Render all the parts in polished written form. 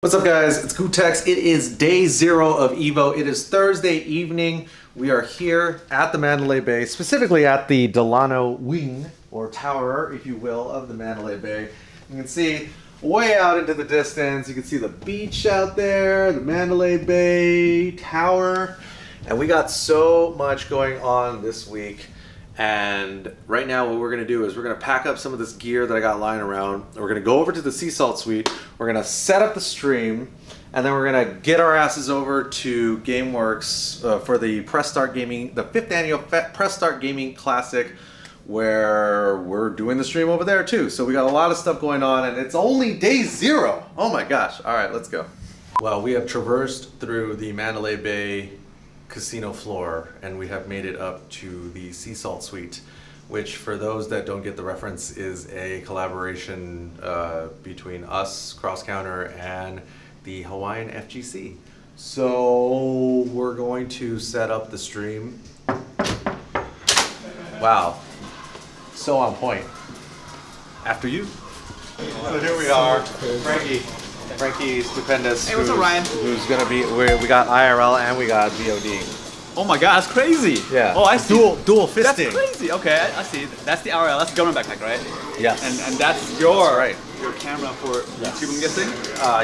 What's up guys, it's Gutex. It is day 0 of EVO. It is Thursday evening. We are here at the Mandalay Bay, specifically at the Delano wing, or tower, if you will, of the Mandalay Bay. You can see way out into the distance, you can see the beach out there, the Mandalay Bay tower. And we got so much going on this week. And right now what we're going to do is we're going to pack up some of this gear that I got lying around. We're going to go over to the Sea Salt Suite. We're going to set up the stream. And then we're going to get our asses over to GameWorks for the Press Start Gaming, the 5th annual Press Start Gaming Classic, where we're doing the stream over there too. So we got a lot of stuff going on and it's only day 0. Oh my gosh. All right, let's go. Well, we have traversed through the Mandalay Bay casino floor and we have made it up to the Sea Salt Suite, which for those that don't get the reference is a collaboration between us, Cross Counter, and the Hawaiian FGC. So we're going to set up the stream. Wow, so on point. After you. So here we are, Frankie Stupendous. Hey, what's up, Ryan? Who's gonna be? We got IRL and we got VOD. Oh my god, that's crazy. Yeah. Oh, I see. Dual fisting. That's crazy. Okay, I see. That's the RL. That's the government backpack, right? Yes. And that's your right. Your camera for YouTube, I'm guessing.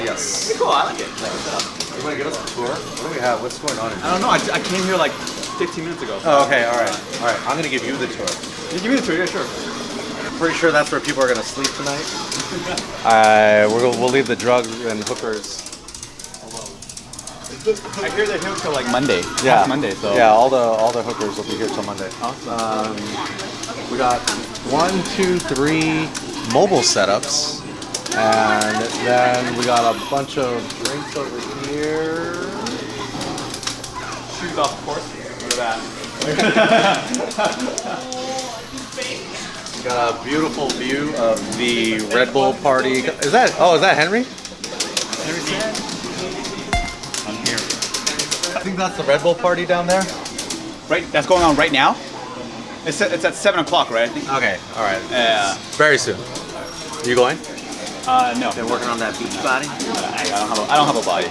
Yes. Pretty cool. I like it. You want to give us a tour? What do we have? What's going on in here? I don't know. I came here like 15 minutes ago. Oh, okay. All right. All right. I'm gonna give you the tour. You give me the tour. Yeah, sure. Pretty sure that's where people are gonna sleep tonight. We'll leave the drugs and hookers. I hear they're here till like Monday. Yeah. Monday. So yeah, all the hookers will be here till Monday. Awesome. We got 1, 2, 3 mobile setups, and then we got a bunch of drinks over here. Shoes off the course. Look at that. Got a beautiful view of the Red Bull party. Is that Henry? Henry's here. I'm here. I think that's the Red Bull party down there. Right, that's going on right now? It's at 7 o'clock, right? I think. Okay, all right. Yeah. Very soon. You going? No. Been working on that beach body? I don't have a body.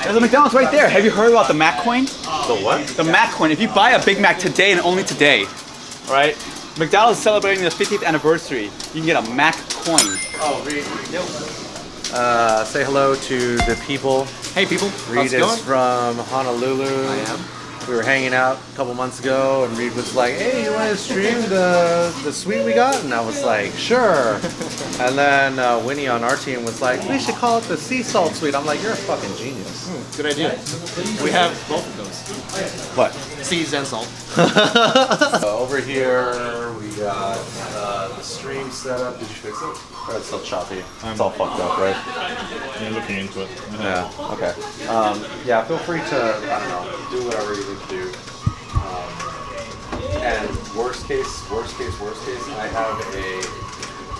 There's a McDonald's right there. Have you heard about the Mac coin? The what? The Mac coin. If you buy a Big Mac today and only today, right? McDonald's is celebrating their 50th anniversary. You can get a Mac coin. Oh, Reed. Say hello to the people. Hey, people. Reed is from Honolulu. I am. We were hanging out a couple months ago, and Reed was like, "Hey, you want to stream the suite we got?" And I was like, "Sure." And then Winnie on our team was like, "We should call it the Sea Salt Suite." I'm like, "You're a fucking genius." Good idea. We have both of those. What? Seas and salt. Over here, we got the stream set up. Did you fix it? Or it's still choppy? It's all fucked up, right? You're looking into it. Yeah, okay. Yeah, feel free to, I don't know, do whatever you need to do. And worst case, I have a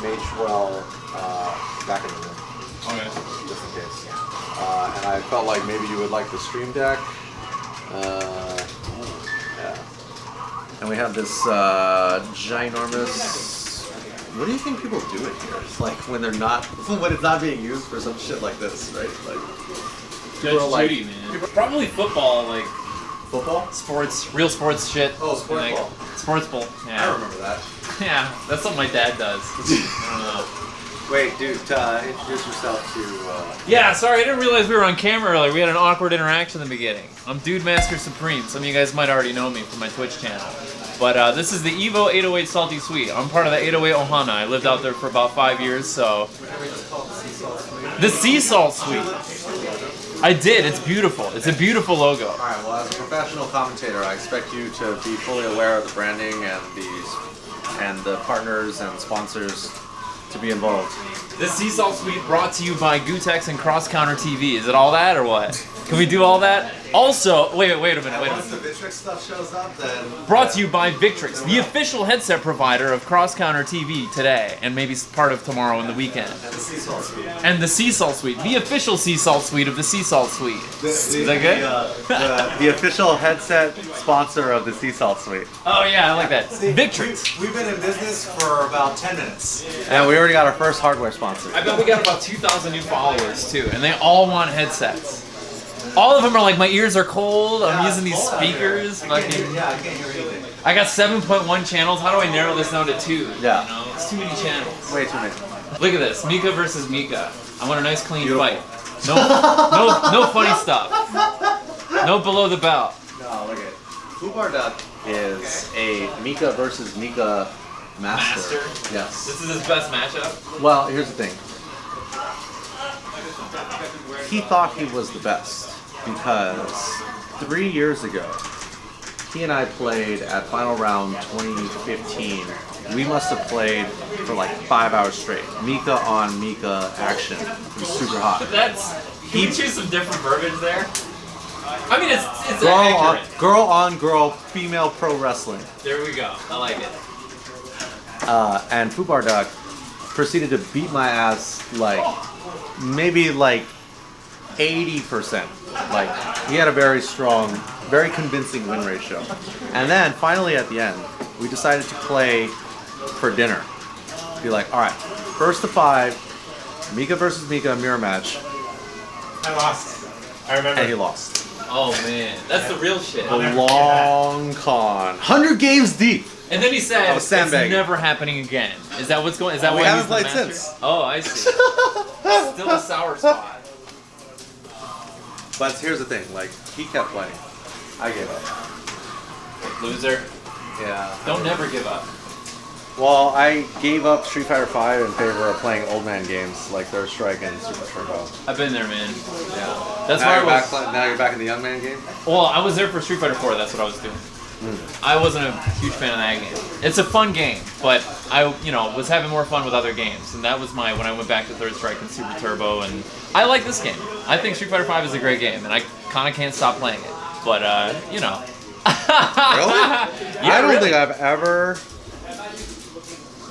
Magewell back in the room. Okay. Just in case. And I felt like maybe you would like the stream deck. Yeah. And we have this ginormous. What do you think people do it here? It's like when they're not, when it's not being used for some shit like this, right? Like Judge Judy, man. Probably football, like football, sports, real sports shit. Oh, sports like, ball. Sports ball. Yeah. I remember that. Yeah, that's something my dad does. I don't know. Wait, dude, introduce yourself to. Yeah, sorry, I didn't realize we were on camera earlier. We had an awkward interaction in the beginning. I'm Dude Master Supreme. Some of you guys might already know me from my Twitch channel. But this is the EVO 808 Salty Suite. I'm part of the 808 Ohana. I lived out there for about 5 years, so. The Sea Salt Suite. I did. It's beautiful. It's a beautiful logo. All right. Well, as a professional commentator, I expect you to be fully aware of the branding and the partners and sponsors to be involved. This Sea Salt Suite brought to you by Gutex and Cross Counter TV. Is it all that or what? Can we do all that? Also, wait a minute. Once the Victrix stuff shows up, then Brought to you by Victrix, the official headset provider of Cross Counter TV today, and maybe part of tomorrow and the weekend. and the sea salt suite. And the Sea Salt Suite, the official Sea Salt Suite of the Sea Salt Suite. Is that good? The official headset sponsor of the Sea Salt Suite. Oh yeah, I like that. Victrix. We've been in business for about 10 minutes. And we already got our first hardware sponsor. I bet we got about 2,000 new followers too, and they all want headsets. All of them are like, my ears are cold, I'm using these speakers. I can't hear anything. I got 7.1 channels, how do I narrow this down to 2? Yeah. You know, it's too many channels. Way too many. Look at this, Mika versus Mika. I want a nice clean Beautiful. fight. No funny stuff. No below the belt. No, look at it. Fubar Duck is a Mika versus Mika master. Yes. This is his best matchup. Well, here's the thing. He thought he was the best because 3 years ago, he and I played at Final Round 2015. We must have played for like 5 hours straight. Mika on Mika action. It was super hot. Can we choose some different verbiage there? I mean, it's accurate. Girl on girl, female pro wrestling. There we go. I like it. And Fubar Duck proceeded to beat my ass like maybe like 80%. Like he had a very strong, very convincing win ratio. And then finally at the end, we decided to play for dinner. Be like, all right, first to 5, Mika versus Mika mirror match, I lost. I remember. and he lost. Oh man, that's the real shit. A long con, 100 games deep. And then he said, I was "It's sandbagging. never happening again." Is that what's going? Is that We why haven't he's the played master? since. Oh, I see. Still a sour spot. But here's the thing, like he kept playing. I gave up. Loser. Yeah. Don't never give up. Well, I gave up Street Fighter V in favor of playing old man games like Third Strike and Super Turbo. I've been there, man. Yeah. That's now why I you're was. now you're back in the young man game. Well, I was there for Street Fighter 4. That's what I was doing. I wasn't a huge fan of that game. It's a fun game, but I, was having more fun with other games, and that was when I went back to Third Strike and Super Turbo, and I like this game. I think Street Fighter 5 is a great game, and I kind of can't stop playing it. But Really? Yeah, I don't really. think I've ever.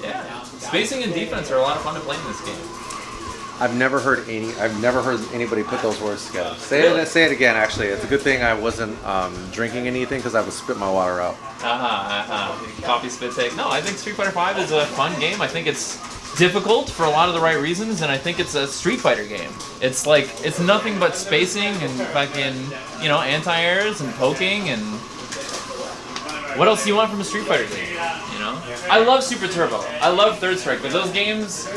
Yeah, spacing and defense are a lot of fun to play in this game. I've never heard anybody put those words together. Say Really? it. Say it again. Actually, it's a good thing I wasn't drinking anything because I would spit my water out. Coffee spit take. No, I think Street Fighter 5 is a fun game. I think it's difficult for a lot of the right reasons, and I think it's a Street Fighter game. It's like, it's nothing but spacing and fucking, anti-airs and poking and... What else do you want from a Street Fighter game? I love Super Turbo. I love Third Strike, but those games,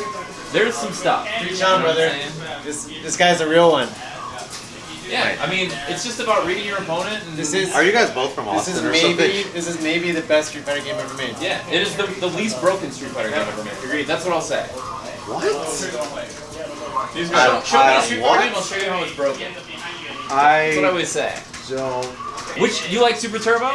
there's some stuff. Preach on, brother. This guy's a real one. Yeah, I mean, it's just about reading your opponent. And This is Are you guys both from this is Austin or something? maybe the best Street Fighter game ever made. Yeah, it is the least broken Street Fighter game ever made. Agreed. That's what I'll say. What? Show me a Street Fighter game, I'll show you how it's broken. That's what I always say. don't. Which, you like Super Turbo?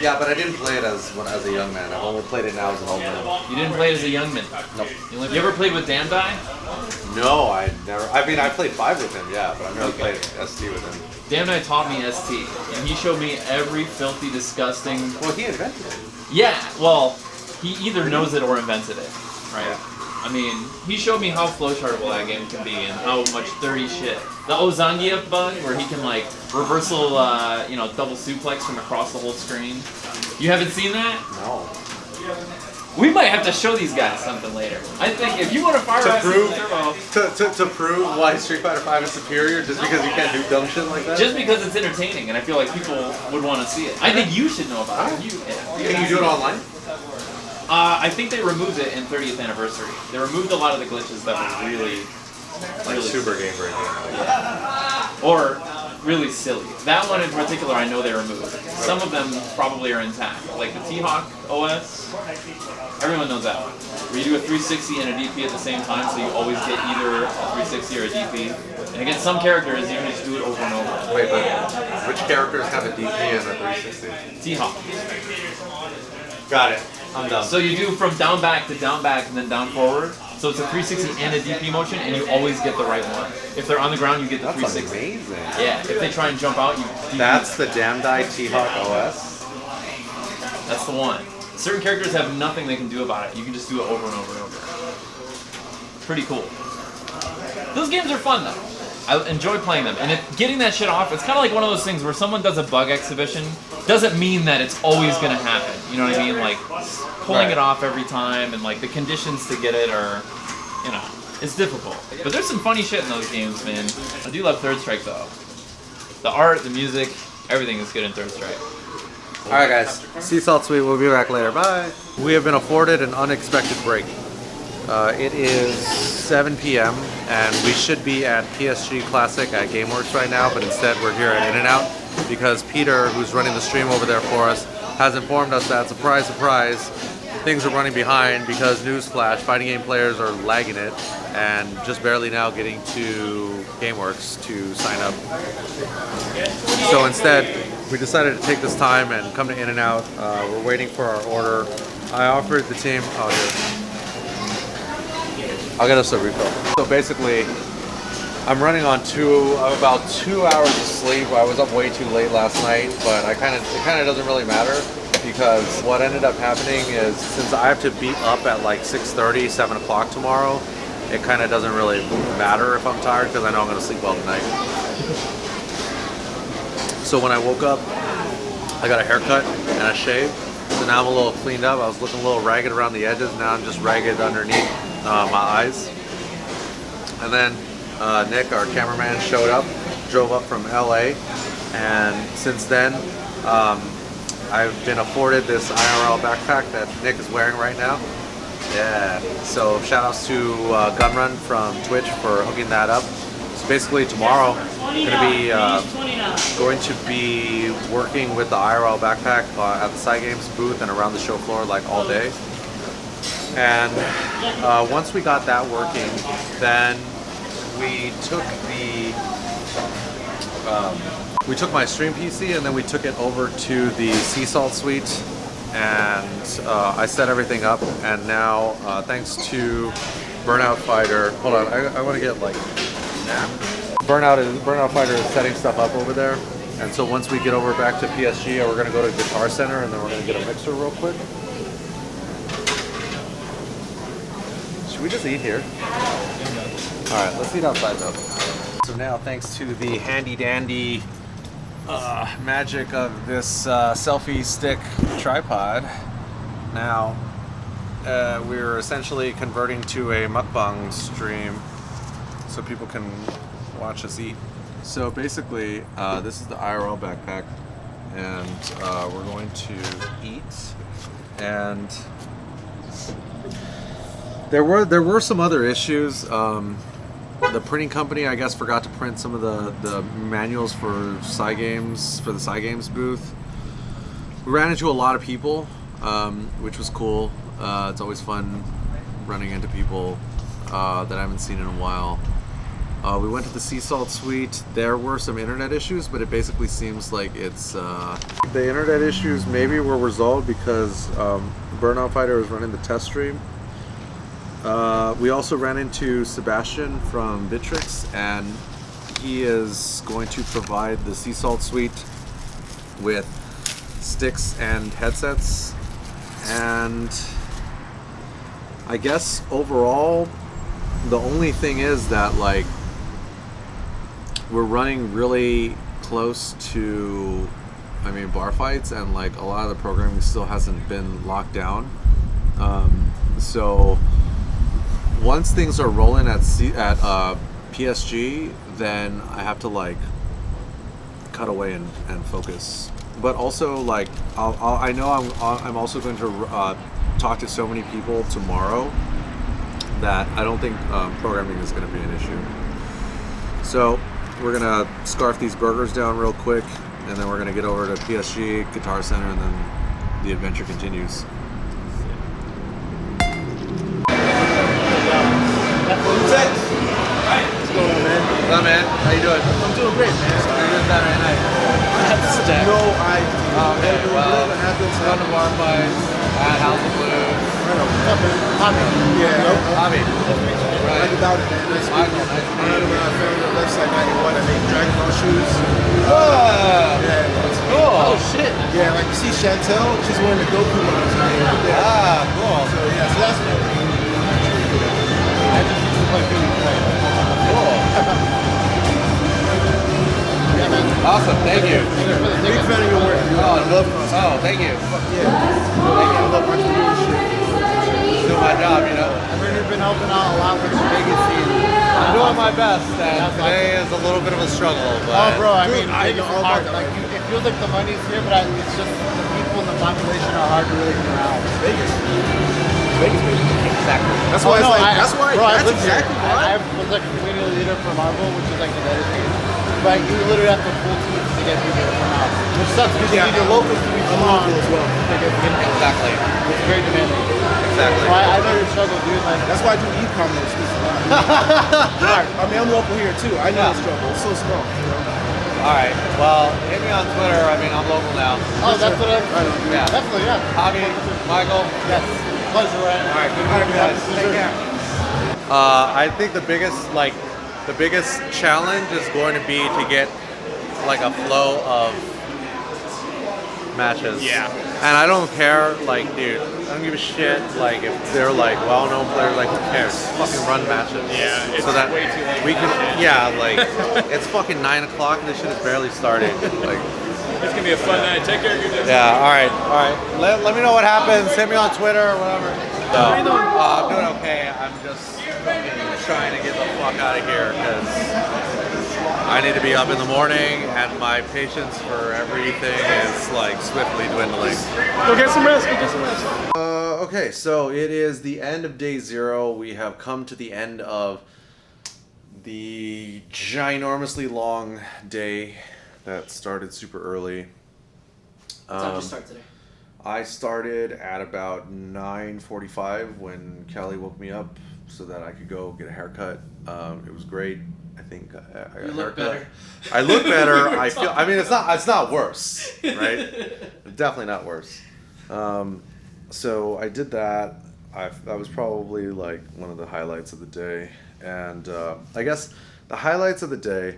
Yeah, but I didn't play it as a young man. I've only played it now as an old man. You didn't play it as a young man. Nope. You ever played with Damdai? No, I never. I mean, I played 5 with him, yeah, but I've never played ST with him. Damdai taught me ST, and he showed me every filthy, disgusting... Well, he invented it. Yeah, well, he either knows it or invented it, right? Yeah. I mean, he showed me how flowchartable that game can be and how much dirty shit. The Ozangief bug, where he can like reversal, double suplex from across the whole screen. You haven't seen that? No. We might have to show these guys something later. I think if you want to fire To up prove- Super Turbo, To prove why Street Fighter V is superior, just because you can't do dumb shit like that? just because it's entertaining, and I feel like people would want to see it. I think you should know about it. Can you do it online? I think they removed it in 30th anniversary. They removed a lot of the glitches that were really Like super game breaking. or really silly. That one in particular, I know they removed. Some of them probably are intact, like the T-Hawk OS. Everyone knows that one. Where you do a 360 and a DP at the same time, so you always get either a 360 or a DP. And against some characters, you can just do it over and over. Wait, but which characters have a DP and a 360? T-Hawk. Got it. I'm done. So you do from down back to down back and then down forward. It's So it's a 360 and a DP motion, and you always get the right one. If they're on the ground, you get the That's 360. amazing. Yeah, if they try and jump out, you DP. That's the Damned Eye T-Hawk OS. That's the one. Certain characters have nothing they can do about it. You can just do it over and over and over. Pretty cool. Those games are fun though. I enjoy playing them, and getting that shit off, it's kind of like one of those things where someone does a bug exhibition, doesn't mean that it's always gonna happen. You know what I mean? Like, pulling it off every time, and like the conditions to get it are, you know, it's difficult. But there's some funny shit in those games, man. I do love Third Strike though. The art, the music, everything is good in Third Strike. Alright guys, Sea Salt Suite, we'll be back later, bye! We have been afforded an unexpected break. It is 7 p.m. and we should be at PSG Classic at GameWorks right now, but instead we're here at In-N-Out because Peter, who's running the stream over there for us, has informed us that, surprise, surprise, things are running behind because, newsflash, fighting game players are lagging it and just barely now getting to GameWorks to sign up. So instead, we decided to take this time and come to In-N-Out. We're waiting for our order. I offered the team, oh here. I'll get us a refill. So basically, I'm running on about 2 hours of sleep. I was up way too late last night, but it kind of doesn't really matter because what ended up happening is since I have to be up at like 6:30, 7 o'clock tomorrow, it kind of doesn't really matter if I'm tired because I know I'm going to sleep well tonight. So when I woke up, I got a haircut and a shave. So now I'm a little cleaned up. I was looking a little ragged around the edges. Now I'm just ragged underneath my eyes. And then Nick, our cameraman, showed up, drove up from LA. And since then, I've been afforded this IRL backpack that Nick is wearing right now. Yeah, so shout outs to Gunrun from Twitch for hooking that up. So basically tomorrow, going to be working with the IRL backpack at the Side Games booth and around the show floor like all day. And once we got that working, then we took my stream PC and then we took it over to the Sea Salt Suite and I set everything up. And now, thanks to Burnout Fighter, hold on, I want to get like Burnout Fighter is setting stuff up over there. And so once we get over back to PSG, we're going to go to Guitar Center and then we're going to get a mixer real quick. Should we just eat here? Alright, let's eat outside though. So now, thanks to the handy dandy magic of this selfie stick tripod, now we're essentially converting to a mukbang stream so people can watch us eat. So basically, this is the IRL backpack and we're going to eat. And there were some other issues. The printing company, I guess, forgot to print some of the manuals for the Side Games booth. We ran into a lot of people, which was cool. It's always fun running into people that I haven't seen in a while. We went to the Sea Salt Suite. There were some internet issues, but it basically seems like it's... the internet issues maybe were resolved because Burnout Fighter was running the test stream. We also ran into Sebastian from Bitrix, and he is going to provide the Sea Salt Suite with sticks and headsets. And I guess overall, the only thing is that like we're running really close to, bar fights, and like a lot of the programming still hasn't been locked down. So once things are rolling at PSG, then I have to like cut away and focus. But also like I know I'm also going to talk to so many people tomorrow that I don't think programming is going to be an issue. So we're gonna scarf these burgers down real quick, and then we're gonna get over to PSG Guitar Center, and then the adventure continues. What's going on, man? What's up, man? How you doing? I'm doing great, man. You're doing Saturday night. No idea. Okay, well, whatever happens, going to bar fights at House of Blues. What's up, man? Hobby. Yeah. Hobby. Right about it, man. Nice meeting you. I heard when I found the website 91, I make Dragon Ball shoes. Yeah, that's Cool. Oh shit. Yeah, like you see Chantel, she's wearing the Goku models today right there. Cool. So yeah, so that's cool. I just used to play video games. Cool. Yeah, man. Awesome. Thank you. Big fan of your work. Thank you. Yeah. I love entrepreneurship. Doing my job, you know. I've really been helping out a lot with the Vegas scene. I'm doing my best, and today is a little bit of a struggle. But Oh, bro, I mean, I Vegas know is all hard. about Like, it feels like the money's here, but it's just the people and the population are hard to really get around. Vegas. Vegas, baby. exactly. That's why it's like, that's why, bro, that's exactly why. I was like a community leader for Marvel, which is like the dedicated. But you literally have to pull teams to get people to come out. Which sucks because you need your locals to be strong as well. Exactly. It's very demanding. Exactly. So I know your struggle, dude. Like, That's why I do e-commerce. I mean, I'm local here too. I know the struggle. It's so small. You know? All right. Well, hit me on Twitter. I mean, I'm local now. oh, that's what I'm. Yeah. Definitely, yeah. Hobby, Michael. Yes. Pleasure, Ryan. All right. Good to meet you guys. Take care. I think the biggest challenge is going to be to get like a flow of matches. Yeah. And I don't care, like, dude, I don't give a shit, like, if they're, like, well-known players, like, who cares? Just fucking run matches. Yeah, it's so that way too late we for can, that shit. yeah, like, it's fucking 9 o'clock and this shit is barely starting. Like, It's gonna be a fun night. Take care of your yeah, all right. Let me know what happens. Hit me on Twitter or whatever. So, I'm doing okay. I'm just trying to get the fuck out of here because I need to be up in the morning and my patience for everything is like swiftly dwindling. Go get some rest. Go get some rest. Okay, so it is the end of day 0. We have come to the end of the ginormously long day that started super early. What time did you start today? I started at about 9:45 when Callie woke me up so that I could go get a haircut. It was great. I think I got You a look haircut. better. I look better. I feel. I mean, it's not worse, right? Definitely not worse. So I did that. That was probably like one of the highlights of the day. And I guess the highlights of the day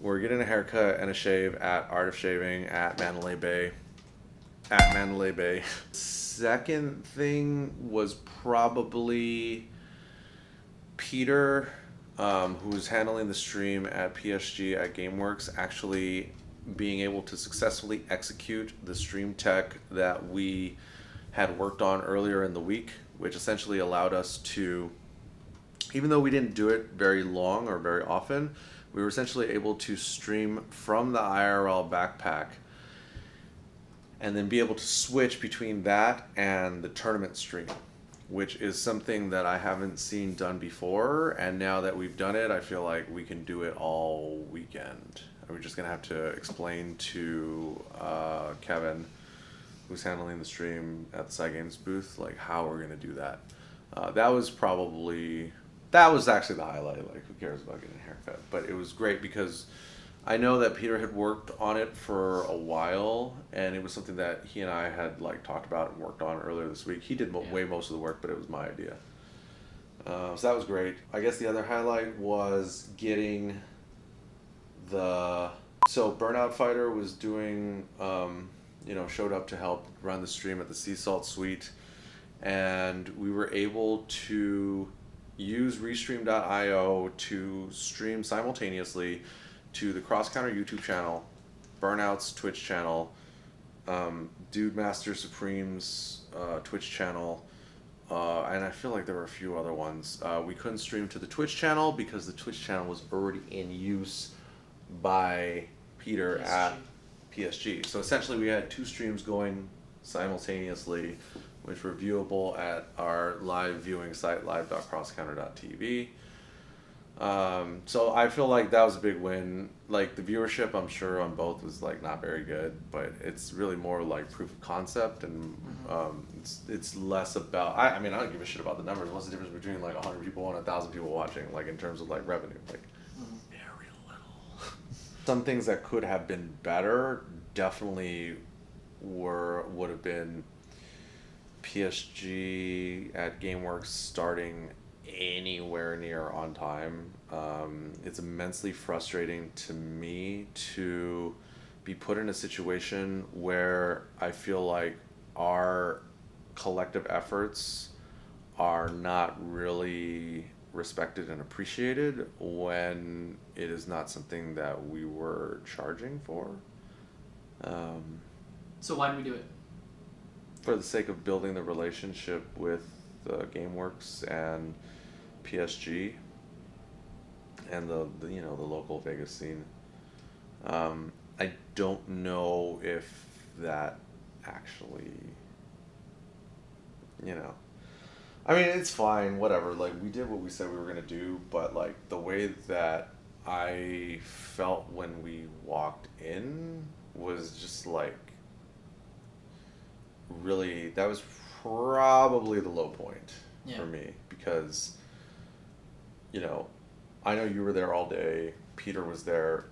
were getting a haircut and a shave at Art of Shaving at Mandalay Bay. Second thing was probably Peter, who's handling the stream at PSG at GameWorks, actually being able to successfully execute the stream tech that we had worked on earlier in the week, which essentially allowed us to, even though we didn't do it very long or very often, we were essentially able to stream from the IRL backpack and then be able to switch between that and the tournament stream, which is something that I haven't seen done before. And now that we've done it, I feel like we can do it all weekend. We're just gonna have to explain to Kevin, who's handling the stream at the Side Games booth, like how we're gonna do that. That was actually the highlight. Like, who cares about getting a haircut? But it was great because I know that Peter had worked on it for a while, and it was something that he and I had like talked about and worked on earlier this week. He did way most of the work, but it was my idea. So that was great. I guess the other highlight was getting so Burnout Fighter was doing, showed up to help run the stream at the Sea Salt Suite, and we were able to use Restream.io to stream simultaneously to the Cross Counter YouTube channel, Burnout's Twitch channel, Dude Master Supreme's Twitch channel, and I feel like there were a few other ones. We couldn't stream to the Twitch channel because the Twitch channel was already in use by Peter at PSG. So essentially we had 2 streams going simultaneously, which were viewable at our live viewing site, live.crosscounter.tv. So I feel like that was a big win. Like, the viewership, I'm sure on both was like not very good, but it's really more like proof of concept, and it's less about. I mean, I don't give a shit about the numbers. What's the difference between like 100 people and 1,000 people watching? Like, in terms of like revenue, like very little. Some things that could have been better definitely would have been PSG at GameWorks starting anywhere near on time. It's immensely frustrating to me to be put in a situation where I feel like our collective efforts are not really respected and appreciated when it is not something that we were charging for. So why did we do it? For the sake of building the relationship with GameWorks and PSG and the local Vegas scene. I don't know if that actually, I mean, it's fine, whatever. Like, we did what we said we were gonna do, but like the way that I felt when we walked in was just like really, that was probably the low point for me, because I know you were there all day, Peter was there.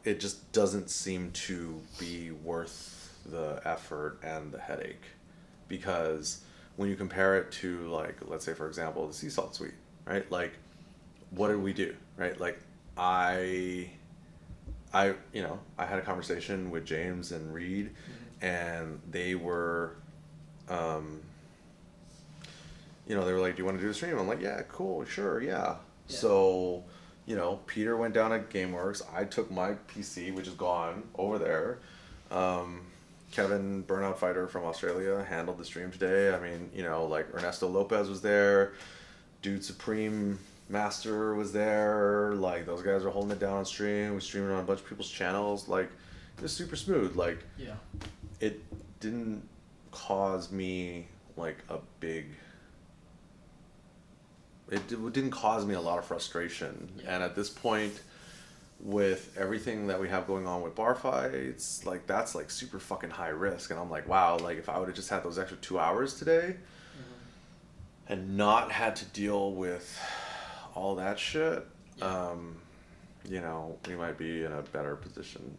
It just doesn't seem to be worth the effort and the headache, because when you compare it to, like, let's say for example the sea salt suite, right? Like, what did we do, right? Like, I had a conversation with James and Reed, and they were they were like, do you want to do the stream? I'm like, yeah, cool, sure, yeah. So Peter went down at GameWorks. I took my PC, which is gone, over there. Kevin, Burnout Fighter from Australia, handled the stream today. I mean, like, Ernesto Lopez was there. Dude Supreme Master was there. Like, those guys were holding it down on stream. We streamed on a bunch of people's channels. Like, it was super smooth. Like, it didn't cause me, like, it didn't cause me a lot of frustration. And at this point, with everything that we have going on with bar fights, like, that's like super fucking high risk. And I'm like, wow, like, if I would have just had those extra 2 hours today and not had to deal with all that shit, we might be in a better position.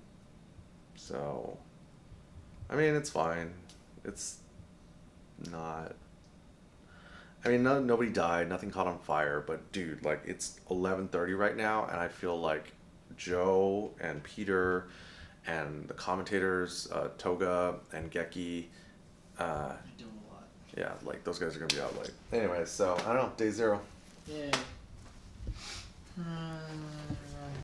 So, I mean, it's fine. It's not, I mean, nobody died, nothing caught on fire, but dude, like, it's 11:30 right now, and I feel like Joe and Peter and the commentators, Toga and Geki, You're doing a lot. yeah, like, those guys are gonna be out late. Anyway, so I don't know, day zero. Yeah.